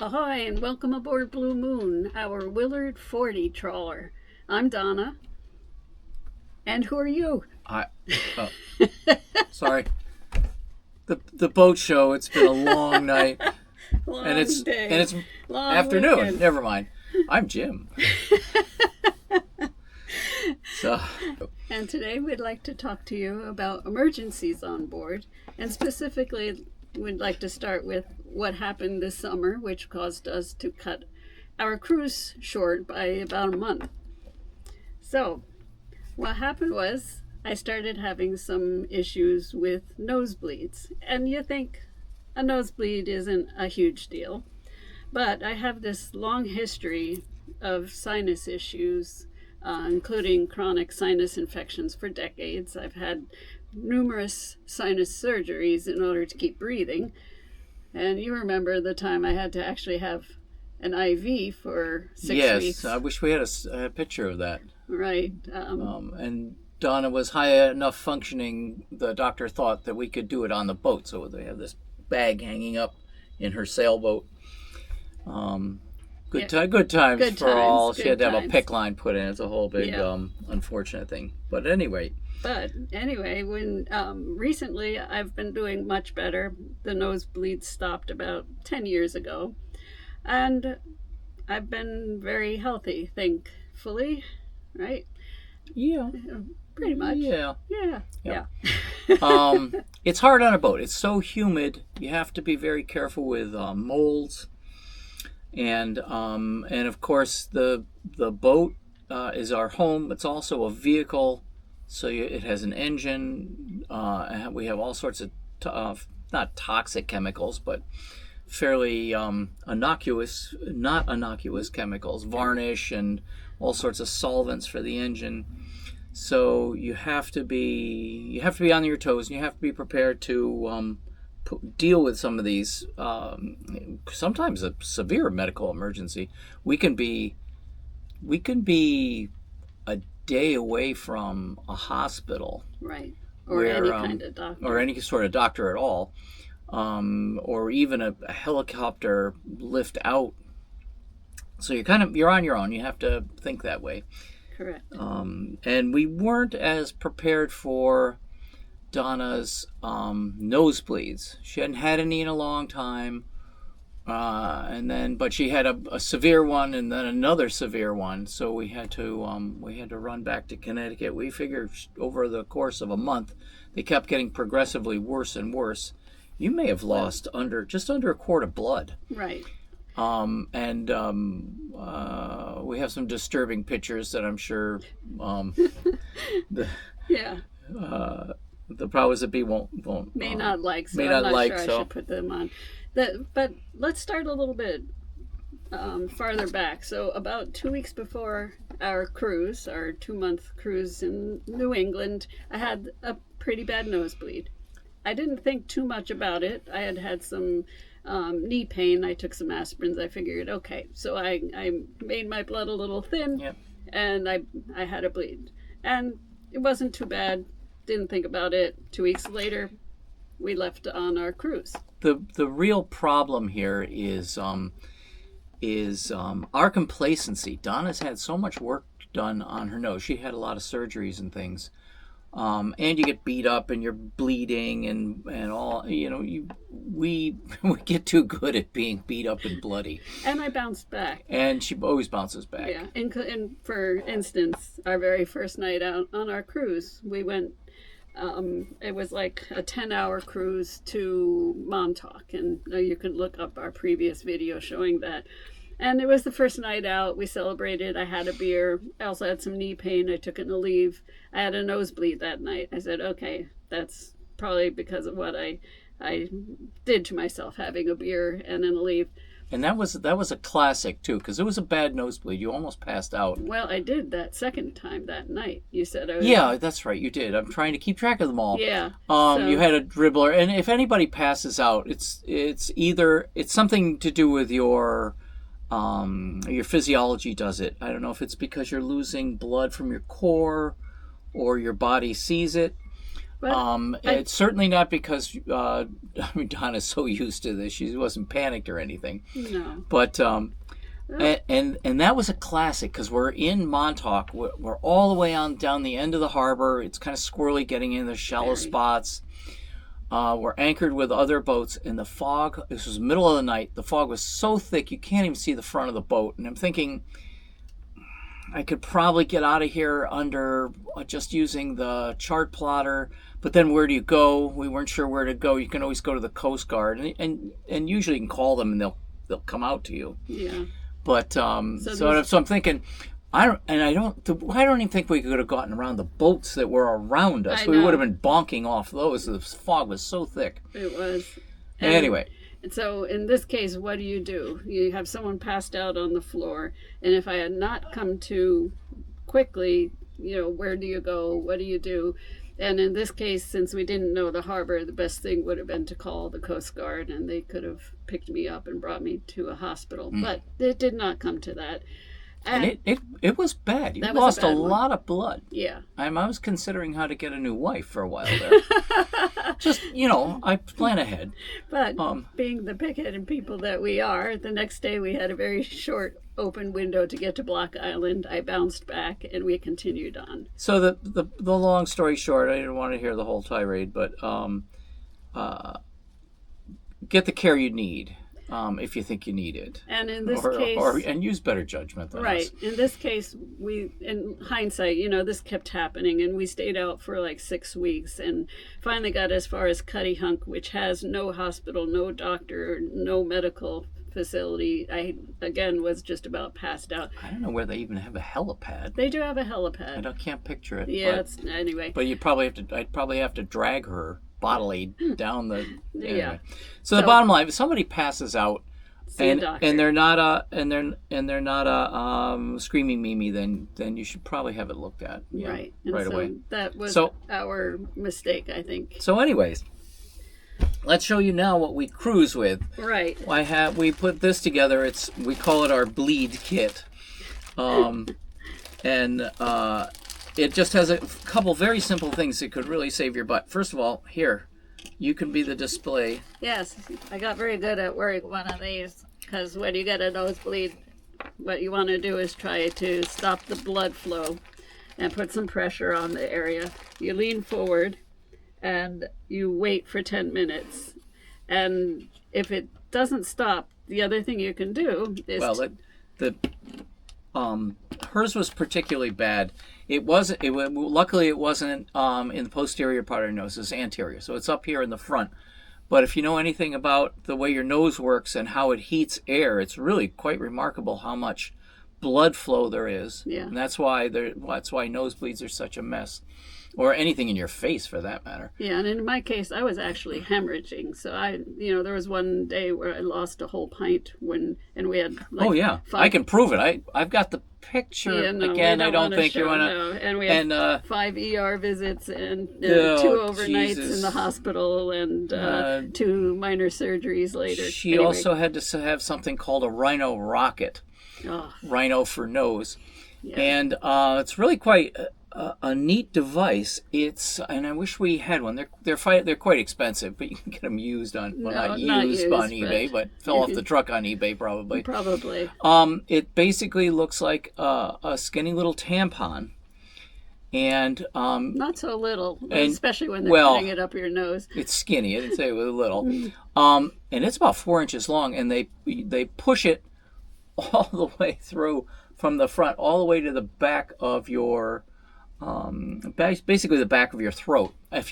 Ahoy and welcome aboard Blue Moon, our Willard 40 trawler. I'm Donna. And who are you? I, oh, sorry. The boat show. It's been a long night, Long and it's day. Long afternoon. weekend. Never mind. I'm Jim. So, And today we'd like to talk to you about emergencies on board. And specifically, we'd like to start with what happened this summer, which caused us to cut our cruise short by about a month. So, what happened was I started having some issues with nosebleeds. And you think a nosebleed isn't a huge deal. But I have this long history of sinus issues, including chronic sinus infections for decades. I've had numerous sinus surgeries in order to keep breathing. And you remember the time I had to actually have an IV for 6 yes, weeks. I wish we had a picture of that. Right. And Donna was high enough functioning. The doctor thought that we could do it on the boat, so they have this bag hanging up in her sailboat. Good times Good for all. times, She had to good have a times. PICC line put in. It's a whole big Yeah. unfortunate thing. But anyway, when recently I've been doing much better. The nosebleeds stopped about 10 years ago. And I've been very healthy, thankfully, right? yeah, Pretty much. yeah. Yeah. It's hard on a boat. It's so humid. You have to be very careful with molds, and of course the boat is our home. It's also a vehicle, so it has an engine. We have all sorts of not toxic chemicals, but fairly not innocuous chemicals, varnish and all sorts of solvents for the engine. So you have to be on your toes, and you have to be prepared to deal with some of these. Sometimes a severe medical emergency. We can be a day away from a hospital, Right. Or where, any kind of doctor. or any sort of doctor at all, or even a helicopter lift out. So you're on your own. You have to think that way. Correct. And we weren't as prepared for Donna's nosebleeds. She hadn't had any in a long time, but she had a severe one and then another severe one. So we had to run back to Connecticut. We figured over the course of a month, they kept getting progressively worse and worse. You may have lost just under a quart of blood. Right. We have some disturbing pictures that I'm sure Yeah. the powers that be won't May not like, so may I'm not not like, sure I so. should put them on. But let's start a little bit farther back. So about 2 weeks before our 2-month cruise in New England, I had a pretty bad nosebleed. I didn't think too much about it. I had some knee pain. I took some aspirins. I figured, okay. So I made my blood a little thin, Yep. and I had a bleed. And it wasn't too bad. Didn't think about it. 2 weeks later, we left on our cruise. The real problem here is our complacency. Donna's had so much work done on her nose. She had a lot of surgeries and things. And you get beat up and you're bleeding and all, we get too good at being beat up and bloody. And I bounced back. And she always bounces back. Yeah. And for instance, our very first night out on our cruise, we went, it was like a 10-hour cruise to Montauk. And you can look up our previous video showing that. And it was the first night out. We celebrated. I had a beer. I also had some knee pain. I took it to leave. I had a nosebleed that night. I said, okay, that's probably because of what I did to myself, having a beer and then a leave. And that was a classic too, because it was a bad nosebleed. You almost passed out. Well, I did that second time that night. You said I was. Yeah, that's right. You did. I'm trying to keep track of them all. Yeah. You had a dribbler, and if anybody passes out, it's something to do with your physiology does it. I don't know if it's because you're losing blood from your core or your body sees it. But It's certainly not because I mean, Donna's so used to this; she wasn't panicked or anything. no. But and that was a classic because we're in Montauk. We're all the way on down the end of the harbor. It's kind of squirrely getting in the shallow spots. We're anchored with other boats, and the fog. This was middle of the night. The fog was so thick you can't even see the front of the boat. And I'm thinking, I could probably get out of here under just using the chart plotter. But then where do you go? We weren't sure where to go. You can always go to the Coast Guard, and usually you can call them and they'll come out to you. Yeah. But so I'm thinking, I don't even think we could have gotten around the boats that were around us. We would have been bonking off those. The fog was so thick. It was. Anyway. And so in this case, what do? You have someone passed out on the floor, and if I had not come to quickly, where do you go? What do you do? And in this case, since we didn't know the harbor, the best thing would have been to call the Coast Guard, and they could have picked me up and brought me to a hospital. But it did not come to that. And it was bad. You lost a lot of blood. Yeah. I was considering how to get a new wife for a while there. Just, I plan ahead. But being the pig-headed people that we are, the next day we had a very short open window to get to Block Island. I bounced back, and we continued on. So the long story short, I didn't want to hear the whole tirade, but get the care you need. If you think you need it. And in this case... and use better judgment than us. In this case, in hindsight, this kept happening, and we stayed out for like 6 weeks, and finally got as far as Cutty Hunk, which has no hospital, no doctor, no medical facility. I, again, was just about passed out. I don't know where they even have a helipad. They do have a helipad. I can't picture it. Yeah, anyway. But I'd probably have to drag her bodily down the anyway. Yeah. So the bottom line, if somebody passes out and they're not a screaming Mimi, then you should probably have it looked at. Yeah, right. Right away. That was our mistake, I think. So anyways, let's show you now what we cruise with. Right. We put this together. We call it our bleed kit. And it just has a couple very simple things that could really save your butt. First of all, here, you can be the display. Yes, I got very good at wearing one of these, because when you get a nosebleed, what you want to do is try to stop the blood flow and put some pressure on the area. You lean forward and you wait for 10 minutes. And if it doesn't stop, the other thing you can do is... hers was particularly bad. Luckily it wasn't in the posterior part of your nose. It's anterior, so it's up here in the front. But if you know anything about the way your nose works and how it heats air, it's really quite remarkable how much blood flow there is. Yeah. And that's why nosebleeds are such a mess. Or anything in your face, for that matter. Yeah, and in my case, I was actually hemorrhaging. So there was one day where I lost a whole pint and we had like... Oh yeah, I can prove it. I've got the picture. Again, I don't think you want to... No. And we had 5 ER visits and 2 overnights in the hospital and 2 minor surgeries later. She also had to have something called a rhino rocket. Oh. Rhino for nose. Yeah. And it's really quite... a neat device. And I wish we had one. They're quite expensive, but you can get them used on not used on eBay, but fell off the truck on eBay probably. Probably. It basically looks like a skinny little tampon, and not so little, especially when they're putting it up your nose. It's skinny. I didn't say it was little. And it's about 4 inches long, and they push it all the way through from the front all the way to the back of your. Basically the back of your throat. If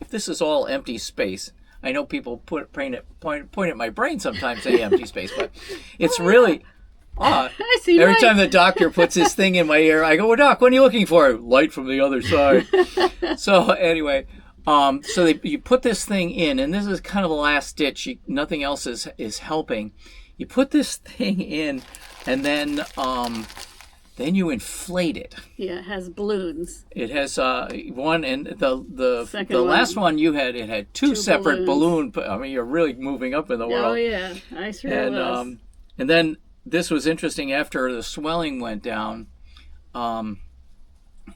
this is all empty space, I know people point at my brain sometimes, say empty space, but it's really I see every time the doctor puts this thing in my ear, I go, well, Doc, what are you looking for? Light from the other side. So anyway, you put this thing in, and this is kind of the last ditch. Nothing else is helping. You put this thing in, and then you inflate it. Yeah, it has balloons. It has one, and the last one you had, it had two separate balloons. I mean, you're really moving up in the world. Oh yeah, I sure was. And then this was interesting. After the swelling went down,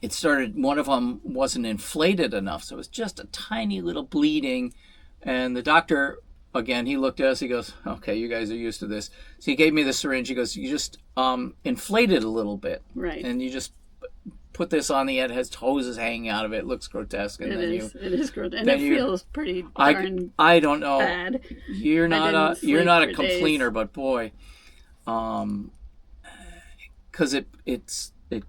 it started, one of them wasn't inflated enough, so it was just a tiny little bleeding. And the doctor, again, he looked at us, he goes, okay, you guys are used to this. So he gave me the syringe. He goes, you just inflate it a little bit. Right. And you just put this on the end, it has hoses hanging out of it. It looks grotesque. And it is grotesque. And then it feels pretty darn I don't know. bad. You're not a complainer, but boy, because it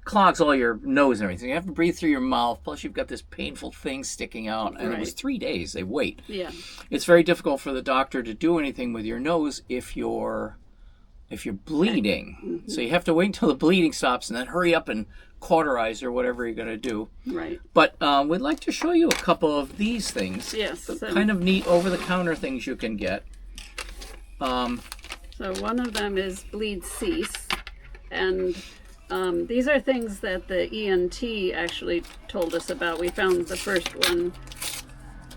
clogs all your nose and everything. You have to breathe through your mouth. Plus, you've got this painful thing sticking out. And It was 3 days. They wait. Yeah. It's very difficult for the doctor to do anything with your nose if you're bleeding. Mm-hmm. So you have to wait until the bleeding stops and then hurry up and cauterize or whatever you're going to do. Right. But we'd like to show you a couple of these things. Yes. Kind of neat over-the-counter things you can get. So one of them is bleed cease, and these are things that the ENT actually told us about. We found the first one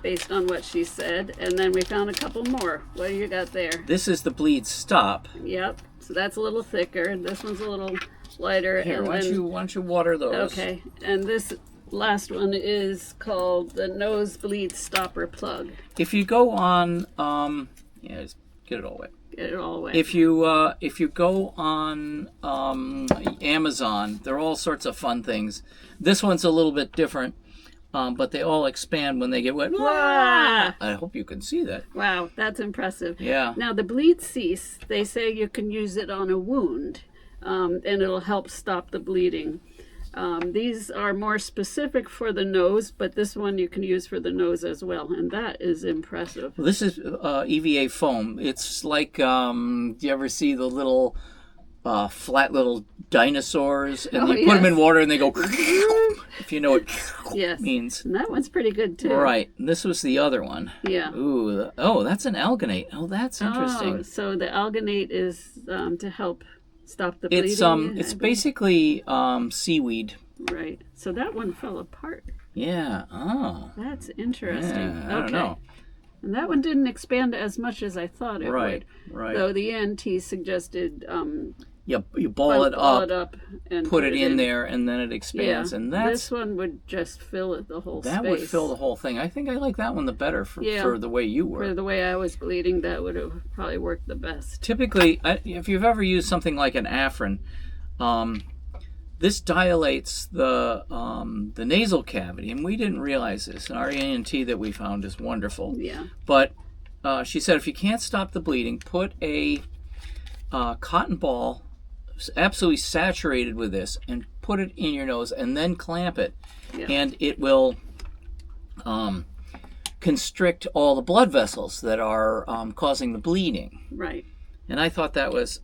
based on what she said, and then we found a couple more. What do you got there? This is the bleed stop. Yep. So that's a little thicker. This one's a little lighter. Here, and why don't you water those? Okay. And this last one is called the nosebleed stopper plug. If you go on, just get it all wet. Get it all away. If you go on Amazon, there are all sorts of fun things. This one's a little bit different, but they all expand when they get wet. Wow. I hope you can see that. Wow, that's impressive. Yeah. Now the bleed cease, they say you can use it on a wound, and it'll help stop the bleeding. These are more specific for the nose, but this one you can use for the nose as well, and that is impressive. Well, this is EVA foam. It's like, do you ever see the little flat little dinosaurs, and you put them in water and they go, if you know what means. And that one's pretty good too. Right. And this was the other one. Yeah. Ooh. That's an alginate. Oh, that's interesting. Oh, so the alginate is to help stop the bleeding. It's basically seaweed. Right. So that one fell apart. Yeah. Oh. That's interesting. Yeah, I don't know. And that one didn't expand as much as I thought it would. Right. Though the ENT suggested you ball it up and put it in there, and then it expands. Yeah, and this one would just fill the whole space. That would fill the whole thing. I think I like that one the better for the way you were. For the way I was bleeding, that would have probably worked the best. Typically, if you've ever used something like an Afrin, this dilates the nasal cavity, and we didn't realize this. And our ENT that we found is wonderful. Yeah. But she said if you can't stop the bleeding, put a cotton ball absolutely saturated with this and put it in your nose and then clamp it, and it will constrict all the blood vessels that are causing the bleeding. Right. And I thought that was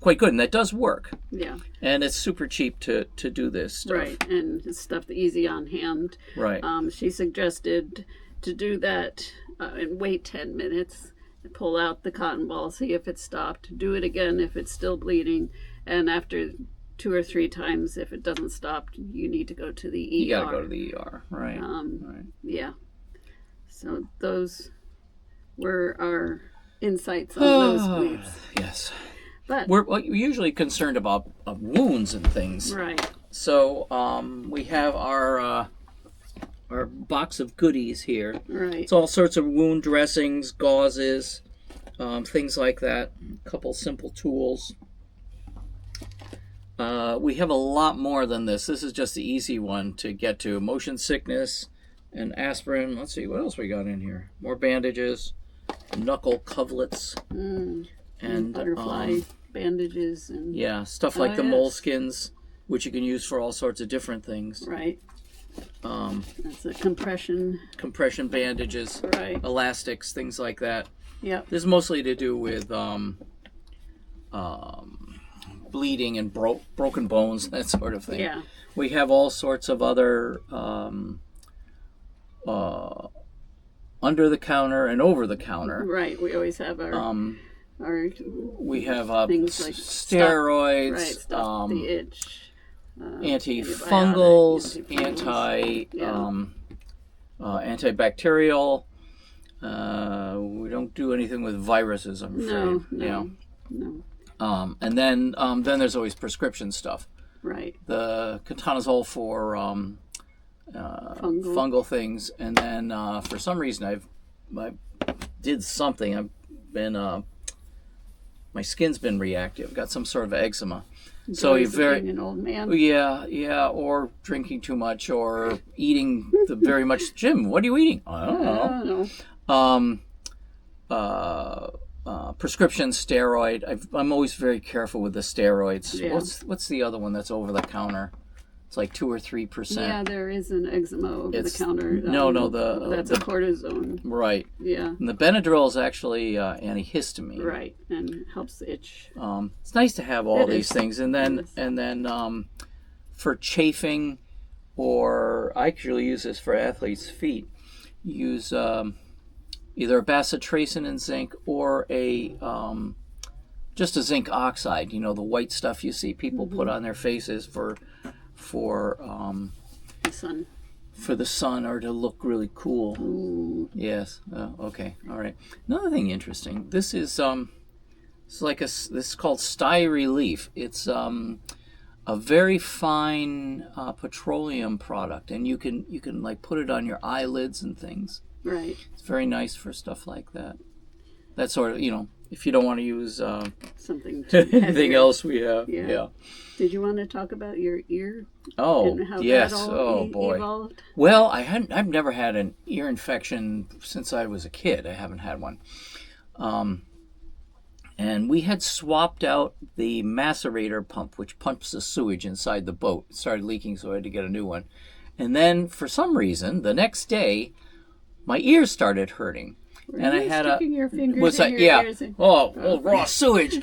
quite good, and that does work. Yeah. And it's super cheap to do this stuff. Right, and it's stuff easy on hand. Right. She suggested to do that and wait 10 minutes. Pull out the cotton ball, see if it stopped, do it again if it's still bleeding, and after 2 or 3 times, if it doesn't stop, you need to go to the ER. You gotta go to the ER, right. Right. Yeah. So those were our insights on nosebleeds. Yes. But we're usually concerned about wounds and things. Right. So we have our box of goodies here. Right. It's all sorts of wound dressings, gauzes, things like that. A couple simple tools. We have a lot more than this. This is just the easy one to get to. Motion sickness and aspirin. Let's see, what else we got in here? More bandages, knuckle coverlets, and butterfly bandages. And stuff like the moleskins, which you can use for all sorts of different things. Right. That's a compression bandages, right. Elastics, things like that. Yeah. This is mostly to do with bleeding and broken bones, that sort of thing. Yeah. We have all sorts of other under the counter and over the counter. Right. We always have our we have things like steroids, stop the itch. Antifungals, antibacterial. We don't do anything with viruses, I'm afraid. No. And then there's always prescription stuff. Right. the ketanazole for fungal things, and then for some reason I did something. I've been my skin's been reactive. Got some sort of eczema. So you're being an old man. Yeah, or drinking too much, or eating very much. Jim, what are you eating? I don't know. Prescription steroid. I'm always very careful with the steroids. Yeah. What's the other one that's over the counter? It's like 2 or 3%. Yeah, there is an eczema over the counter. That's a cortisone. Right. Yeah. And the Benadryl is actually antihistamine. Right, and helps itch. It's nice to have all these things, and then for chafing, or I actually use this for athletes' feet. Use either a bacitracin and zinc, or just a zinc oxide. You know, the white stuff you see people put on their faces for The sun. For the sun, or to look really cool. Ooh. Yes. Okay. All right. Another thing interesting. This is this is called Sty Relief. It's a very fine petroleum product, and you can like put it on your eyelids and things. Right. It's very nice for stuff like that. That sort of, if you don't want to use something anything else, we have. Yeah. Did you want to talk about your ear? Oh, and how yes. that all Boy. Evolved? Well, I've never had an ear infection since I was a kid. I haven't had one. And we had swapped out the macerator pump, which pumps the sewage inside the boat. It started leaking, so I had to get a new one. And then, for some reason, the next day, my ears started hurting. Were and you I had sticking your fingers in your ears? Raw sewage.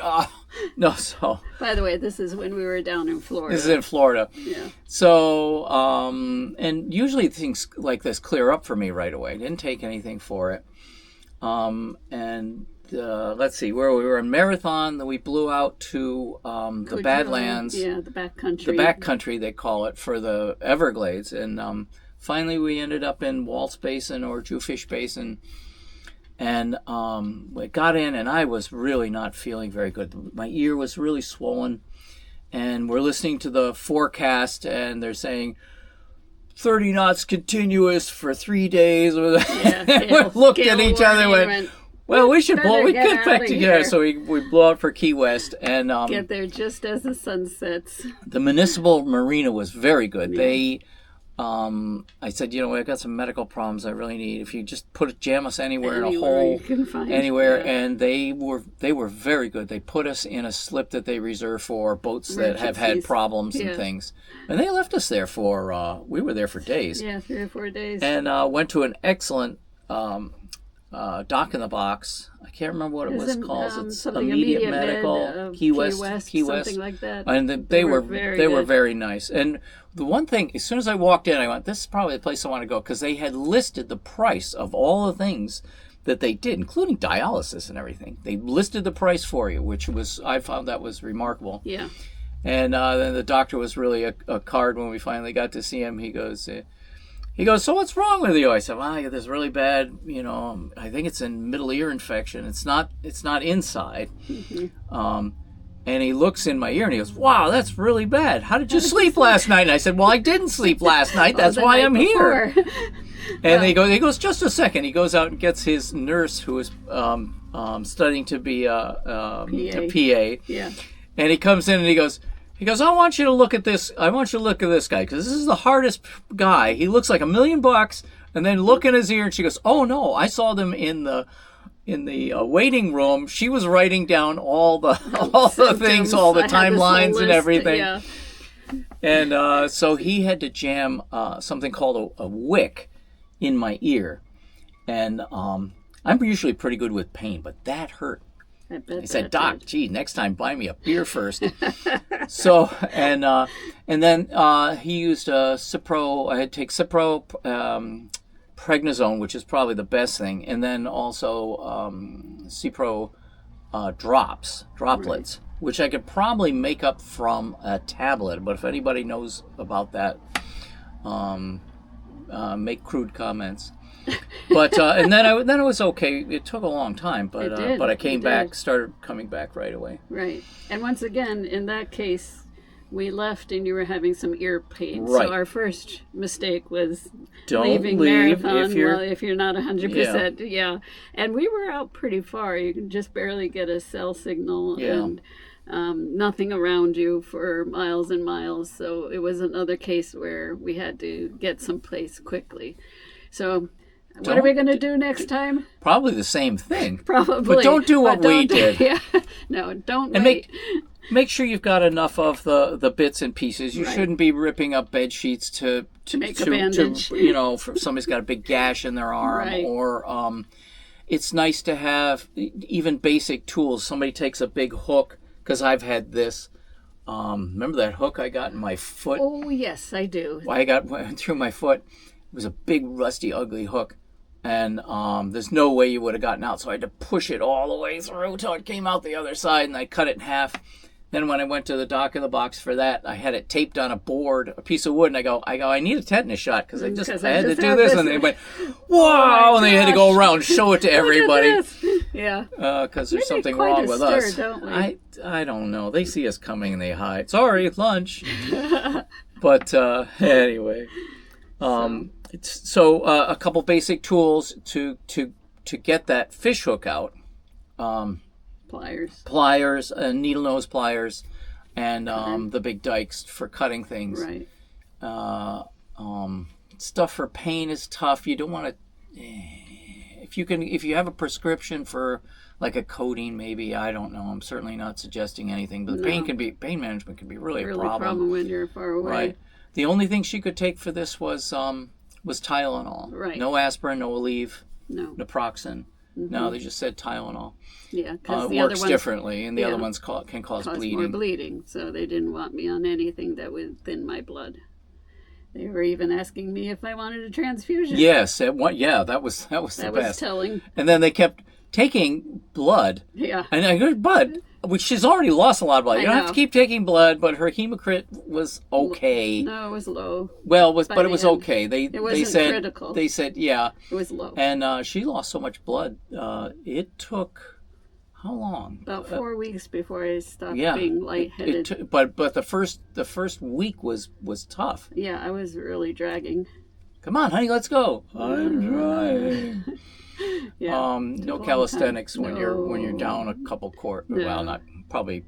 No, so. By the way, this is when we were down in Florida. This is in Florida. Yeah. So, and usually things like this clear up for me right away. Didn't take anything for it. Let's see, where we were in Marathon, then we blew out to the Badlands. Yeah, the back country. The back country, they call it, for the Everglades. And finally we ended up in Waltz Basin, or Jewfish Basin. And we got in, and I was really not feeling very good. My ear was really swollen. And we're listening to the forecast, and they're saying 30 knots continuous for 3 days. We looked at each other and went, well, we should get back together. So we blew out for Key West. And get there just as the sun sets. The municipal marina was very good. Yeah. I said, I've got some medical problems I really need. If you just jam us anywhere in a Anywhere hole, you can find, anywhere. yeah. And they were very good. They put us in a slip that they reserve for boats that have had problems and things. And they left us there we were there for days. Yeah, 3 or 4 days. And went to an excellent Dock in the Box. I can't remember what it was called. It's Immediate Medical, Key West, something like that. And they were very nice. And the one thing, as soon as I walked in, I went, this is probably the place I want to go, because they had listed the price of all the things that they did, including dialysis and everything. They listed the price for you, I found that was remarkable. Yeah. And then the doctor was really a card when we finally got to see him. He goes, so what's wrong with you? I said, well, I got this really bad, I think it's a middle ear infection. It's not inside. Mm-hmm. And he looks in my ear and he goes, wow, that's really bad. How did you sleep last night? And I said, well, I didn't sleep last night. That's why I'm here. And he goes, just a second. He goes out and gets his nurse, who is studying to be a PA. Yeah. And he comes in and he goes, I want you to look at this. I want you to look at this guy, because this is the hardest guy. He looks like $1 million. And then look in his ear, and she goes, oh no, I saw them in the waiting room. She was writing down all the things, all the timelines and everything. Yeah. And so he had to jam something called a wick in my ear. And I'm usually pretty good with pain, but that hurt. I said, Doc, gee, next time buy me a beer first. So, and then he used Cipro. I had to take Cipro, prednisone, which is probably the best thing, and then also Cipro droplets, right, which I could probably make up from a tablet. But if anybody knows about that, make crude comments. But and then it was okay. It took a long time, but I came back, started coming back right away. Right, and once again, in that case, we left and you were having some ear pain. Right. So our first mistake was Don't leaving leave Marathon if you're not 100%. Yeah. And we were out pretty far. You can just barely get a cell signal. Yeah. And nothing around you for miles and miles. So it was another case where we had to get someplace quickly. So what are we going to do next time? Probably the same thing. Probably. But don't do what we did. Yeah. No, don't And wait. make sure you've got enough of the bits and pieces. You shouldn't be ripping up bed sheets to make a bandage. if somebody's got a big gash in their arm, Right. or it's nice to have even basic tools. Somebody takes a big hook, because I've had this. Remember that hook I got in my foot? Oh, yes, I do. Went through my foot. It was a big, rusty, ugly hook. And there's no way you would have gotten out. So I had to push it all the way through till it came out the other side, and I cut it in half. Then when I went to the dock of the box for that, I had it taped on a board, a piece of wood, and I go, I need a tetanus shot because I had to do this. And they went, wow, Oh, and they had to go around and show it to everybody. Yeah. Because there's We make something quite wrong a with stir, us. don't we? I don't know. They see us coming and they hide. Sorry, lunch. But anyway, so a couple basic tools to get that fish hook out. Pliers, needle nose pliers, and the big dikes for cutting things. Right. Stuff for pain is tough. You don't want to. If you have a prescription for like a codeine, maybe, I don't know. I'm certainly not suggesting anything, but pain management can be really a problem when you're far away. Right. The only thing she could take for this was Tylenol. Right. No aspirin, no Aleve, no naproxen. Mm-hmm. No, they just said Tylenol. Yeah, because it works differently, and the other ones can cause bleeding. More bleeding, so they didn't want me on anything that would thin my blood. They were even asking me if I wanted a transfusion. Yes, that was the best. That was telling. And then they kept taking blood. Yeah. And I go, but she's already lost a lot of blood. You don't have to keep taking blood, but her hematocrit was okay. No, it was low. Well, but it was okay. It wasn't critical. They said, yeah. It was low. And she lost so much blood. It took how long? About 4 weeks before I stopped being lightheaded. But the first week was tough. Yeah, I was really dragging. Come on, honey, let's go. I'm trying. No calisthenics when you're down a couple quart. No. Well, not probably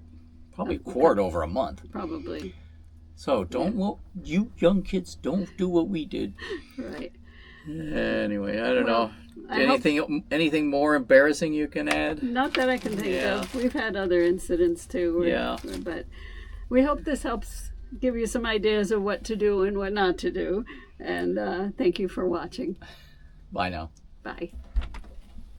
quart over a month. Probably. So you young kids don't do what we did. Right. Anyway, I don't know. Anything more embarrassing you can add? Not that I can think of. We've had other incidents too. But we hope this helps give you some ideas of what to do and what not to do. And thank you for watching. Bye now. Bye.